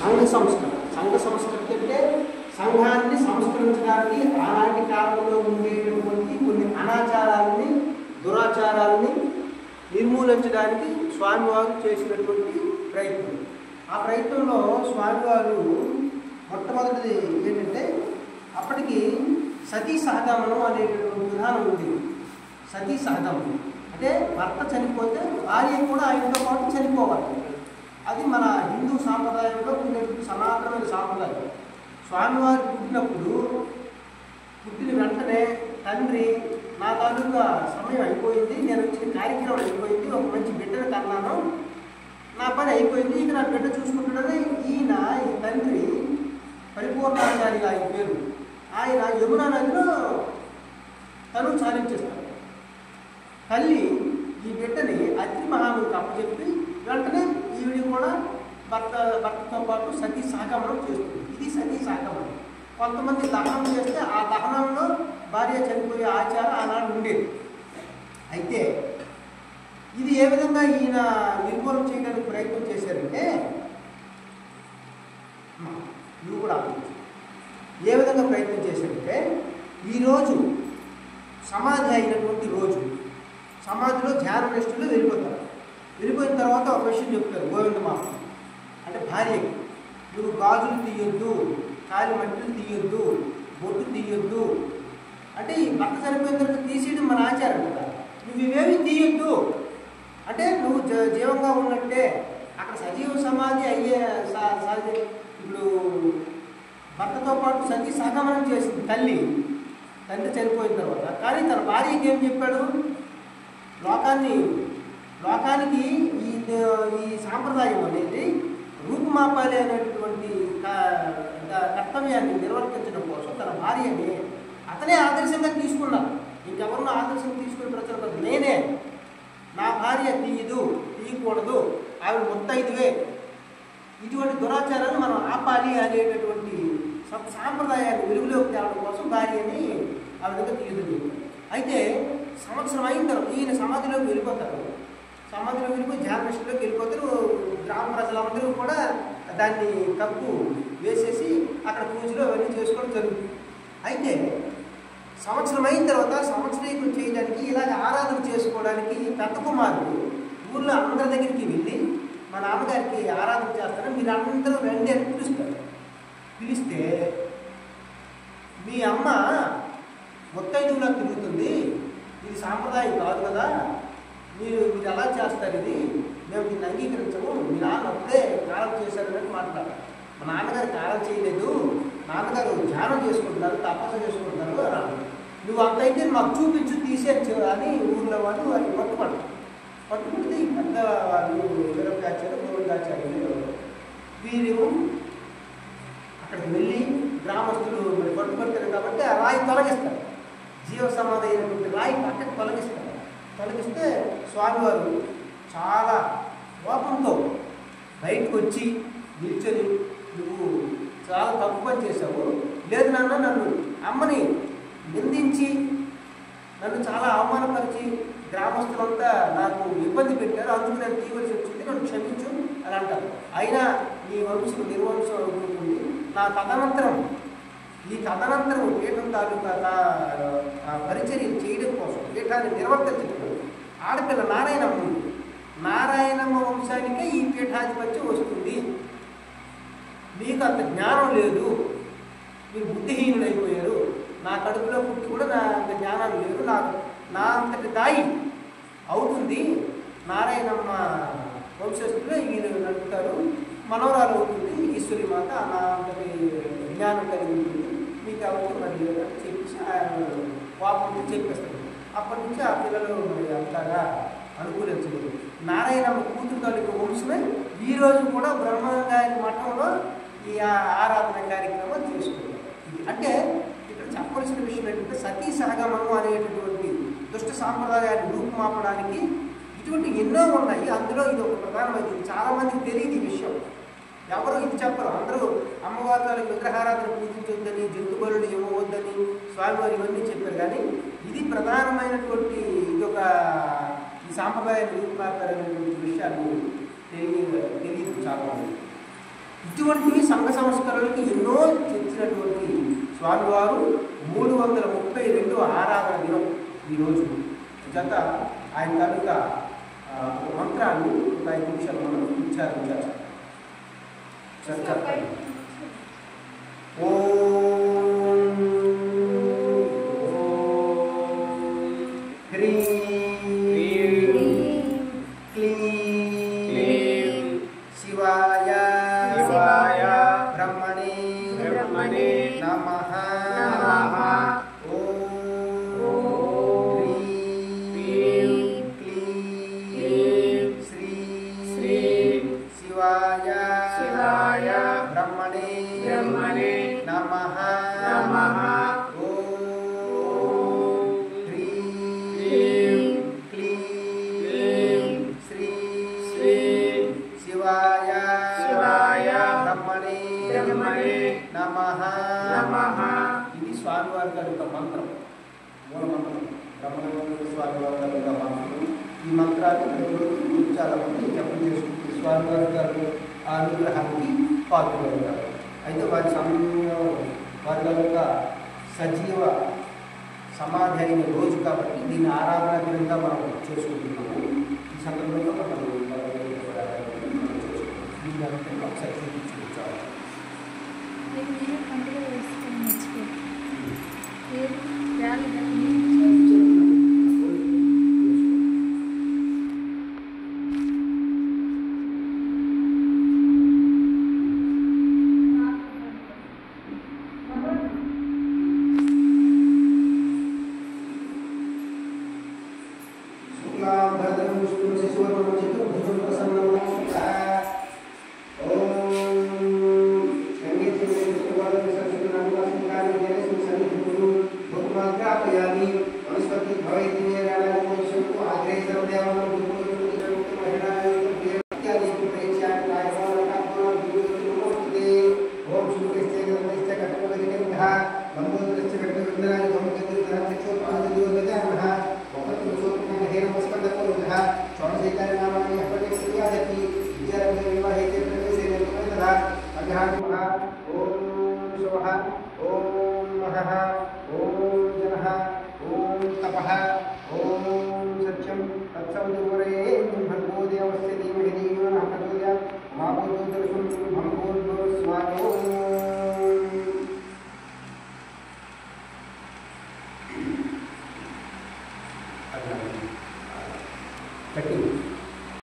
సంఘ సంస్కృతి అంటే సంఘాన్ని సంస్కరించడానికి ఆనాటి కాలంలో ఉండేటటువంటి కొన్ని అనాచారాలని దురాచారాలని నిర్మూలించడానికి స్వామివారు చేసినటువంటి ప్రయత్నం. ఆ ప్రయత్నంలో స్వామివారు మొట్టమొదటిది ఏంటంటే అప్పటికి సతీ సహగమనం అనేటటువంటి విధానం ఉంది. సతీ సహగమనం అంటే భర్త చనిపోతే భార్య కూడా ఆయనతో పాటు చనిపోవాలి. అది మన హిందూ సాంప్రదాయంలో ఉండేటువంటి సనాతనమైన సాంప్రదాయం. స్వామివారు పుట్టిన వెంటనే తండ్రి నా తాలూకా సమయం అయిపోయింది, నేను వచ్చిన కార్యక్రమం అయిపోయింది, ఒక మంచి బిడ్డను కన్నాను, నా పని అయిపోయింది, ఇక నా బిడ్డ చూసుకుంటున్నది. ఈ తండ్రి పరిపూర్ణాచారి ఆయన పేరు. ఆయన యమునా నదిలో తను చాలించేస్తాడు. తల్లి ఈ బిడ్డని అత్రి మహాముడికి అప్పచెప్పి వెంటనే ఈవిడి కూడా భర్తతో పాటు సతీ సహగమనం చేస్తుంది. ఇది సతీ సహగమనం. కొంతమంది దహనం చేస్తే ఆ దహనంలో భార్య చనిపోయే ఆచారం ఆనాడు ఉండేది. అయితే ఇది ఏ విధంగా ఈయన నిర్మూలన చేయడానికి ప్రయత్నం చేశారంటే, నువ్వు కూడా ఏ విధంగా ప్రయత్నం చేశారంటే, ఈరోజు సమాధి అయినటువంటి రోజు సమాధిలో ధ్యాన నిష్ఠలో వెళ్ళిపోతారు. వెళ్ళిపోయిన తర్వాత ఒక విషయం చెప్తారు గోవిందమామ అంటే భార్యకి, నువ్వు గాజులు తీయొద్దు, కాలి మట్టిలు తీయొద్దు, బొట్టు తీయొద్దు. అంటే ఈ భర్త చనిపోయిన తర్వాత తీసేయడం మన ఆచారం కదా. నువ్వు ఇవేమి తీయొద్దు అంటే నువ్వు జీవంగా ఉన్నట్టే. అక్కడ సజీవ సమాధి అయ్యే ఇప్పుడు భర్తతో పాటు సతీ సహగమనం చేసింది తండ్రి చనిపోయిన తర్వాత. కానీ తన భార్యకి ఏం చెప్పాడు, లోకానికి ఈ సాంప్రదాయం అనేది రూపుమాపాలి అనేటువంటి కర్తవ్యాన్ని నిర్వర్తించడం కోసం తన భార్యని అతనే ఆదర్శంగా తీసుకున్నాడు. ఇంకెవరినో ఆదర్శంగా తీసుకుని ప్రచారం నేనే, నా భార్య తీయకూడదు, ఆవిడ ముత్తైదువే, ఇటువంటి దురాచారాన్ని మనం ఆపాలి అనేటటువంటి సాంప్రదాయాన్ని వెలుగులోకి తేవడం కోసం భార్యని ఆ విధంగా తీయదు. అయితే సంవత్సరం అయిన తర్వాత ఈయన సమాధిలోకి వెళ్ళిపోతారు. సమాధిలోకి వెళ్ళిపోయి ధ్యాననిష్టలోకి వెళ్ళిపోతారు. గ్రామ ప్రజలందరూ కూడా దాన్ని కప్పు వేసేసి అక్కడ పూజలు అవన్నీ చేసుకోవడం జరుగుతుంది. అయితే సంవత్సరం అయిన తర్వాత సంవత్సరీకం చేయడానికి ఇలాగ ఆరాధన చేసుకోవడానికి పెద్ద కుమారుడు ఊళ్ళో అందరి దగ్గరికి వెళ్ళి మా నాన్నగారికి ఆరాధన చేస్తారని మీరు అందరూ రండి అని పిలుస్తారు. పిలిస్తే మీ అమ్మ ముత్తైదువులా తిరుగుతుంది, ఇది సాంప్రదాయం కాదు కదా, మీరు ఎలా చేస్తారు, ఇది మేము దీన్ని అంగీకరించము, మీ నాన్న అప్పుడే కాలం చేశారని మాట్లాడారు. మా నాన్నగారు కాలం చేయలేదు, నాన్నగారు ధ్యానం చేసుకుంటున్నారు, తపస్సు చేసుకుంటున్నారు అని. నువ్వు అంతైతే మాకు చూపించు తీసేయచ్చు అని ఊళ్ళో వాళ్ళు వారికి పట్టుకుంటే ఈ పెద్ద వాళ్ళు వీరభద్రాచార్య గోవిందాచార్యులు వీరు అక్కడికి వెళ్ళి గ్రామస్తులు పట్టుకుంటారు కాబట్టి ఆ రాయి తొలగిస్తారు. జీవ సమాధి అయినటువంటి రాయి పక్కకి తొలగిస్తే స్వామివారు చాలా కోపంతో బయటకు వచ్చి నిల్చొని, నువ్వు చాలా తప్పు పని చేశావు, లేదు నాన్న, నన్ను అమ్మని నిందించి నన్ను చాలా అవమానపరిచి గ్రామస్తులంతా నాకు ఇబ్బంది పెట్టారు, అందుకు నేను తీయవలసి వచ్చింది, నన్ను క్షమించు అని అంటారు. అయినా నీ వంశం నిర్వంశం అవుతుంది. ఈ తదనంతరం పీఠం తాలూకా పరిచర్యలు చేయడం కోసం, పీఠాన్ని నిర్వర్తించడం ఆడపిల్ల నారాయణమ్మ వంశానికే ఈ పీఠాధిపత్యం వస్తుంది. మీకు అంత జ్ఞానం లేదు, మీరు బుద్ధిహీనులైపోయారు, నా కడుపులో పుట్టి కూడా నా అంత జ్ఞానం లేదు, నా అంతటి దాయి అవుతుంది, నారాయణమ్మ వంశస్థులు వీళ్ళు నడుపుతారు, మనవరాలు అవుతుంది ఈశ్వరి మాత, నా అంతటి జ్ఞానం కలిగి ఉంటుంది, మీకు అవసరం మరి లేదని చెప్పేసి ఆయన కోపంతో చెప్పేస్తారు. అప్పటి నుంచి ఆ పిల్లలు మరి అంతగా అనుకూలించలేదు. నారాయణమ్మ కూతురు తాలూకు వంశమే ఈరోజు కూడా బ్రహ్మంగారి మఠంలో ఈ ఆరాధన కార్యక్రమం చేసుకుంటారు. అంటే ఇక్కడ చెప్పవలసిన విషయం ఏంటంటే సతీ సహగమనం అనేటటువంటి దుష్ట సాంప్రదాయాన్ని రూపుమాపడానికి ఇటువంటి ఎన్నో ఉన్నాయి. అందులో ఇది ఒక ప్రధానమైనది. చాలామందికి తెలియదు ఈ విషయం, ఎవరు ఇది చెప్పరు. అందరూ అమ్మవారి విగ్రహారాధన పూజించొద్దని, జంతు బలులు ఇవ్వవద్దని స్వామివారు ఇవన్నీ చెప్పారు. కానీ ఇది ప్రధానమైనటువంటి ఇది ఒక ఈ సాంప్రదాయాన్ని రూపుమాపారనేటువంటి విషయాలు తెలియదు చాలామంది. ఇటువంటివి సంఘ సంస్కరణలకు ఎన్నో తెచ్చినటువంటి స్వామివారు 332 ఆరాధన దినం ఈరోజు జత ఆయన తాలూకా మంత్రాన్ని ఒక 5 నిమిషాలు మనం ఉచ్చారించాలి. ఓం హ్రీం క్లీం శివాయ బ్రహ్మణే నమః. ఓం హ్రీం క్లీం శ్రీ శివాయ బ్రహ్మణే నమః. ఓం హ్రీం క్లీం శ్రీ శివాయ బ్రహ్మణే నమః. ఇది స్వామివారి గారి యొక్క మంత్రం, మూల మంత్రం. బ్రహ్మదేవుడు స్వామివారి గారి యొక్క మంత్రం. ఈ మంత్రాన్ని ప్రతిరోజు చాలా మంది జపం చేసుకుంటూ స్వామివారి గారు ఆ అనుగ్రహానికి పాల్గొంటారు. అయితే వారి సమయంలో వారి యొక్క సజీవ సమాధి అయిన రోజు కాబట్టి దీన్ని ఆరాధన దినంగా మనం చేసుకుంటున్నాము. ఈ సందర్భంలో మనం ఒకసారి చూపించుకోవాలి. పండుగ వేసుకొని మర్చిపోయి